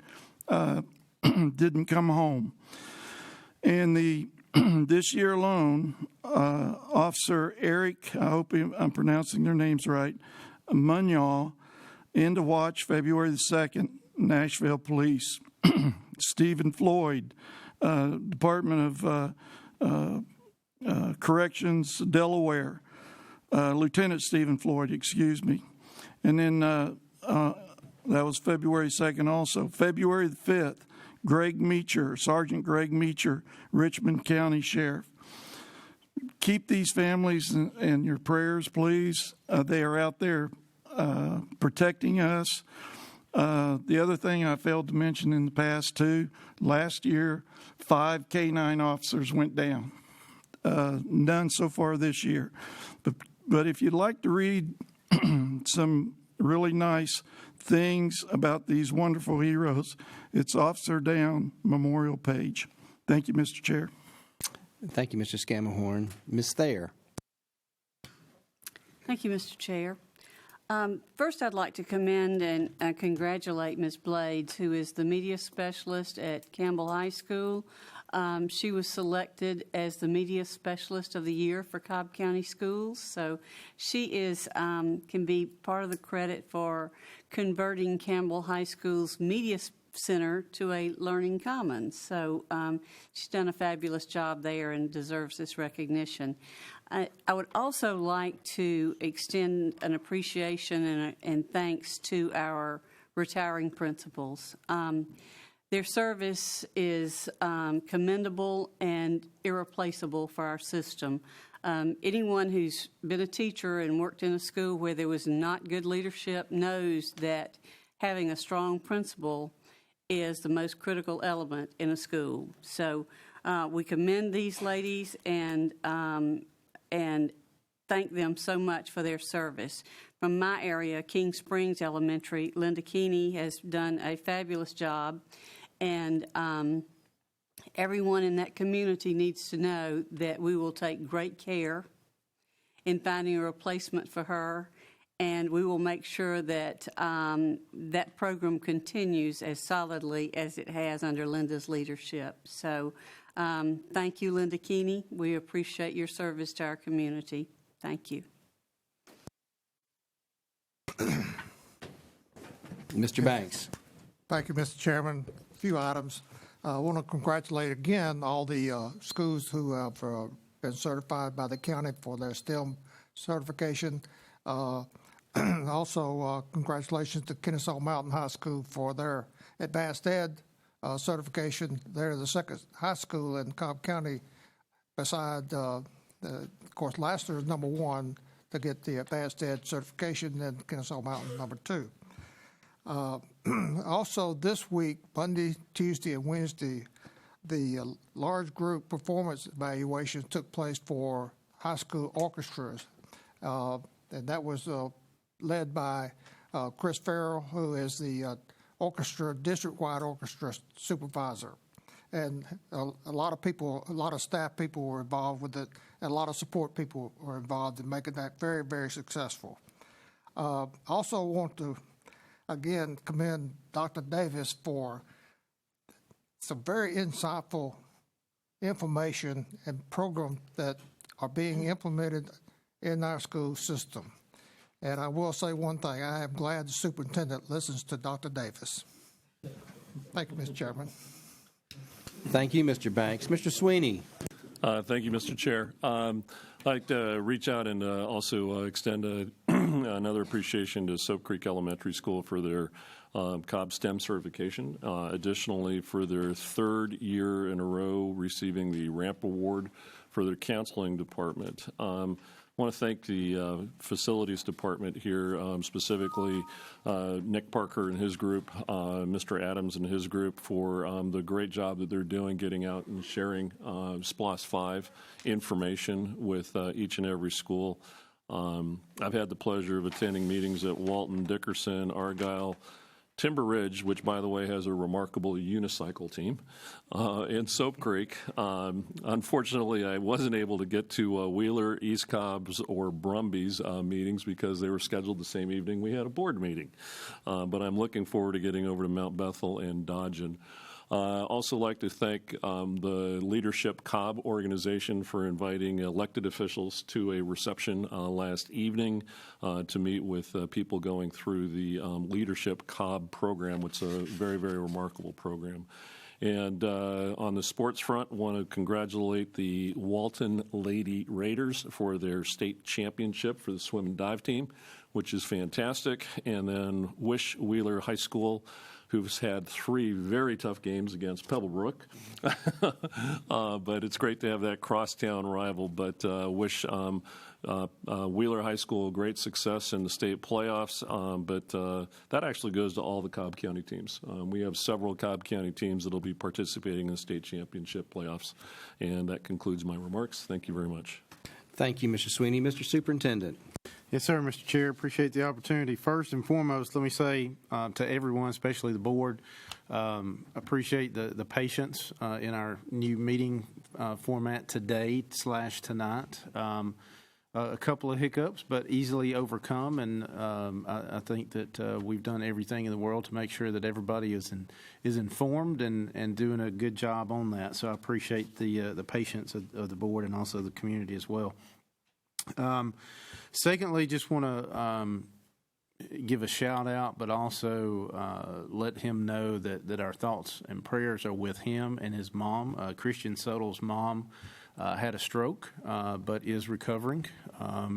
[SPEAKER 19] didn't come home. And this year alone, Officer Eric, I hope I'm pronouncing their names right, Munyal, into watch February the 2nd, Nashville Police. Stephen Floyd, Department of Corrections, Delaware, Lieutenant Stephen Floyd, excuse me. And then that was February 2nd also. February the 5th, Greg Meacher, Sergeant Greg Meacher, Richmond County Sheriff. Keep these families in your prayers, please. They are out there protecting us. The other thing I failed to mention in the past, too, last year, 5 K-9 officers went down. None so far this year. But if you'd like to read some really nice things about these wonderful heroes, it's Officer Down Memorial Page. Thank you, Mr. Chair.
[SPEAKER 1] Thank you, Mr. Scammahorn. Ms. Thayer.
[SPEAKER 2] Thank you, Mr. Chair. First, I'd like to commend and congratulate Ms. Blades, who is the media specialist at Campbell High School. She was selected as the media specialist of the year for Cobb County Schools. So she is can be part of the credit for converting Campbell High School's media center to a learning commons. So she's done a fabulous job there and deserves this recognition. I would also like to extend an appreciation and thanks to our retiring principals. Their service is commendable and irreplaceable for our system. Anyone who's been a teacher and worked in a school where there was not good leadership knows that having a strong principal is the most critical element in a school. So we commend these ladies and thank them so much for their service. From my area, King Springs Elementary, Linda Keeney has done a fabulous job, and everyone in that community needs to know that we will take great care in finding a replacement for her, and we will make sure that that program continues as solidly as it has under Linda's leadership. So thank you, Linda Keeney. We appreciate your service to our community. Thank you.
[SPEAKER 1] Mr. Banks.
[SPEAKER 17] Thank you, Mr. Chairman. A few items. I want to congratulate again all the schools who have been certified by the county for their STEM certification. Also, congratulations to Kennesaw Mountain High School for their advanced ed certification. They're the second high school in Cobb County beside, of course, Lassiter is #1 to get the advanced ed certification, and Kennesaw Mountain #2. Also, this week, Monday, Tuesday, and Wednesday, the large group performance evaluations took place for high school orchestras, and that was led by Chris Farrell, who is the district-wide orchestra supervisor. And a lot of people, a lot of staff people were involved with it, and a lot of support people were involved in making that very, very successful. Also want to, again, commend Dr. Davis for some very insightful information and programs that are being implemented in our school system. And I will say one thing, I am glad the superintendent listens to Dr. Davis. Thank you, Mr. Chairman.
[SPEAKER 1] Thank you, Mr. Banks. Mr. Sweeney.
[SPEAKER 16] Thank you, Mr. Chair. I'd like to reach out and also extend another appreciation to Soap Creek Elementary School for their Cobb STEM certification. Additionally, for their third year in a row receiving the RAMP Award for their counseling department. I want to thank the facilities department here, specifically Nick Parker and his group, Mr. Adams and his group for the great job that they're doing getting out and sharing SPLOS 5 information with each and every school. I've had the pleasure of attending meetings at Walton, Dickerson, Argyle, Timber Ridge, which, by the way, has a remarkable unicycle team, and Soap Creek. Unfortunately, I wasn't able to get to Wheeler, East Cobb's, or Brumby's meetings because they were scheduled the same evening we had a board meeting. But I'm looking forward to getting over to Mount Bethel and Dodgen. Also like to thank the Leadership Cobb organization for inviting elected officials to a reception last evening to meet with people going through the Leadership Cobb program, which is a very, very remarkable program. And on the sports front, want to congratulate the Walton Lady Raiders for their state championship for the swim and dive team, which is fantastic. And then wish Wheeler High School, who's had 3 very tough games against Pebblebrook. But it's great to have that crosstown rival. But wish Wheeler High School great success in the state playoffs. But that actually goes to all the Cobb County teams. We have several Cobb County teams that will be participating in the state championship playoffs. And that concludes my remarks. Thank you very much.
[SPEAKER 1] Thank you, Mr. Sweeney. Mr. Superintendent.
[SPEAKER 6] Yes, sir, Mr. Chair. Appreciate the opportunity. First and foremost, let me say to everyone, especially the board, appreciate the patience in our new meeting format today/tonight. A couple of hiccups, but easily overcome, and I think that we've done everything in the world to make sure that everybody is informed and doing a good job on that. So I appreciate the patience of the board and also the community as well. Secondly, just want to give a shout out, but also let him know that our thoughts and prayers are with him and his mom. Christian Suttle's mom had a stroke, but is recovering.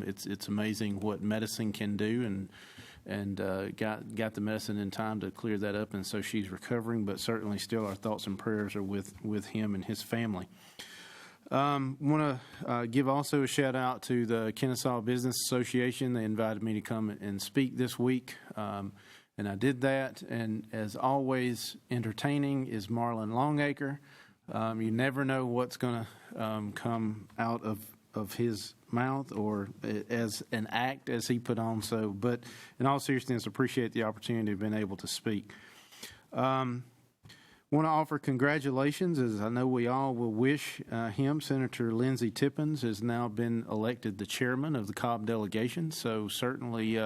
[SPEAKER 6] It's amazing what medicine can do, and got the medicine in time to clear that up, and so she's recovering. But certainly, still, our thoughts and prayers are with him and his family. Want to give also a shout out to the Kennesaw Business Association. They invited me to come and speak this week, and I did that. And as always, entertaining is Marlon Longacre. You never know what's going to come out of his mouth or as an act as he put on. So, but in all seriousness, appreciate the opportunity of being able to speak. Want to offer congratulations, as I know we all will wish him. Senator Lindsey Tippins has now been elected the chairman of the Cobb delegation, so certainly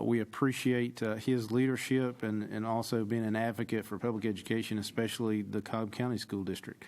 [SPEAKER 6] we appreciate his leadership and also being an advocate for public education, especially the Cobb County School District.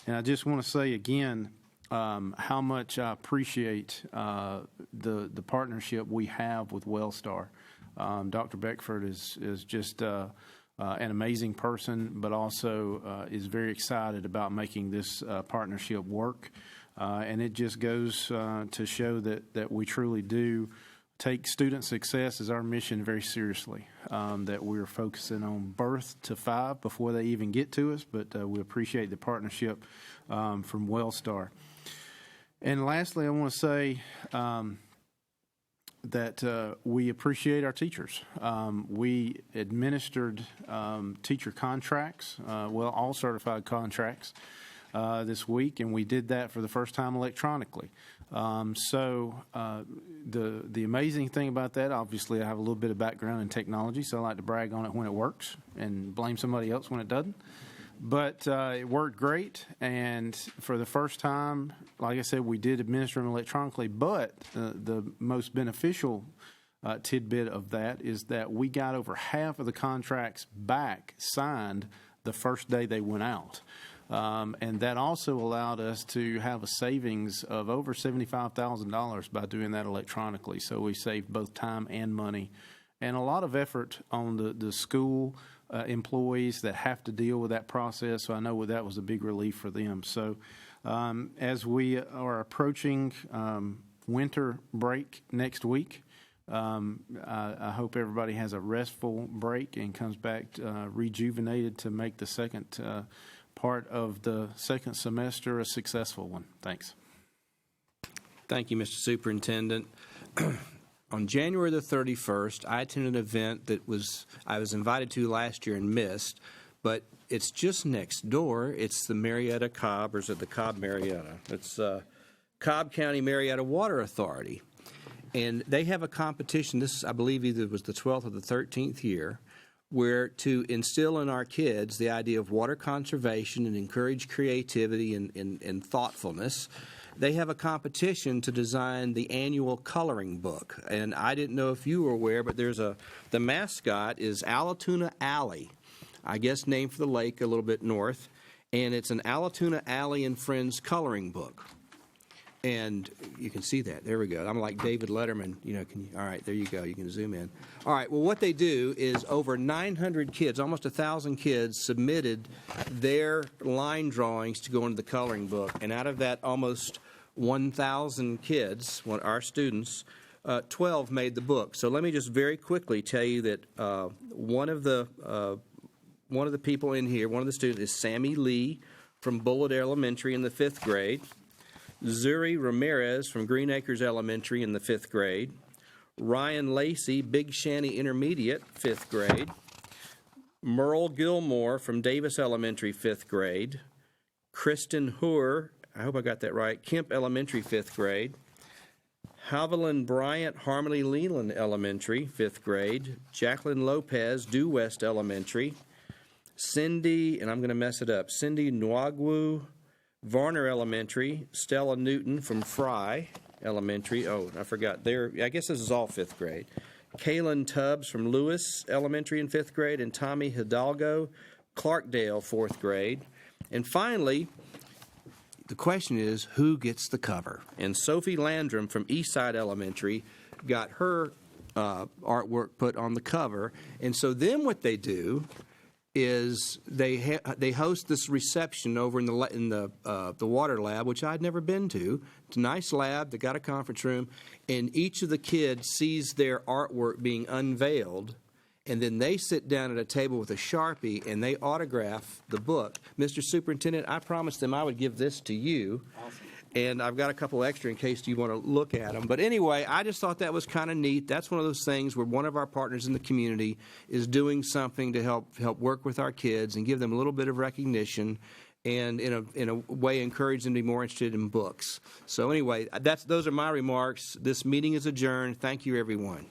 [SPEAKER 6] And I just want to say again how much I appreciate the partnership we have with Wellstar. Dr. Beckford is just an amazing person, but also is very excited about making this partnership work. And it just goes to show that we truly do take student success as our mission very seriously, that we're focusing on birth to 5 before they even get to us, but we appreciate the partnership from Wellstar. And lastly, I want to say that we appreciate our teachers. We administered teacher contracts, all certified contracts this week, and we did that for the first time electronically. The amazing thing about that, obviously, I have a little bit of background in technology, so I like to brag on it when it works and blame somebody else when it doesn't. But it worked great, and for the first time, like I said, we did administer them electronically, but the most beneficial tidbit of that is that we got over half of the contracts back signed the first day they went out. And that also allowed us to have a savings of over $75,000 by doing that electronically. So we saved both time and money, and a lot of effort on the school employees that have to deal with that process. So I know that was a big relief for them. So as we are approaching winter break next week, I hope everybody has a restful break and comes back rejuvenated to make the second part of the second semester a successful one. Thanks.
[SPEAKER 1] Thank you, Mr. Superintendent. On January the 31st, I attended an event that I was invited to last year and missed, but it's just next door. It's the Marietta Cobb, or is it the Cobb Marietta? It's Cobb County Marietta Water Authority. And they have a competition, this I believe either was the 12th or the 13th year, where to instill in our kids the idea of water conservation and encourage creativity and thoughtfulness. They have a competition to design the annual coloring book. And I didn't know if you were aware, but the mascot is Allatoona Alley, I guess named for the lake a little bit north. And it's an Allatoona Alley and Friends coloring book. And you can see that. There we go. I'm like David Letterman. All right, there you go. You can zoom in. All right, well, what they do is over 900 kids, almost 1,000 kids, submitted their line drawings to go into the coloring book. And out of that almost 1,000 kids, our students, 12 made the book. So let me just very quickly tell you that one of the people in here, one of the students, is Sammy Lee from Bullitt Elementary in the 5th grade. Zuri Ramirez from Green Acres Elementary in the 5th grade. Ryan Lacey, Big Shanty Intermediate, 5th grade. Merle Gilmore from Davis Elementary, 5th grade. Kristen Hoer, I hope I got that right, Kemp Elementary, 5th grade. Haviland Bryant, Harmony Leland Elementary, 5th grade. Jacqueline Lopez, Due West Elementary. Cindy, and I'm going to mess it up, Cindy Nwagwu, Varner Elementary. Stella Newton from Fry Elementary. Oh, I forgot. I guess this is all 5th grade. Kaylin Tubbs from Lewis Elementary in 5th grade, and Tommy Hidalgo, Clarkdale, 4th grade. And finally, the question is, who gets the cover? And Sophie Landrum from Eastside Elementary got her artwork put on the cover. And so then what they do is they host this reception over in the water lab, which I'd never been to. It's a nice lab. They got a conference room, and each of the kids sees their artwork being unveiled, and then they sit down at a table with a Sharpie and they autograph the book. Mr. Superintendent, I promised them I would give this to you. Awesome. And I've got a couple extra in case you want to look at them. But anyway, I just thought that was kind of neat. That's one of those things where one of our partners in the community is doing something to help work with our kids and give them a little bit of recognition, and in a way encourage them to be more interested in books. So anyway, those are my remarks. This meeting is adjourned. Thank you, everyone.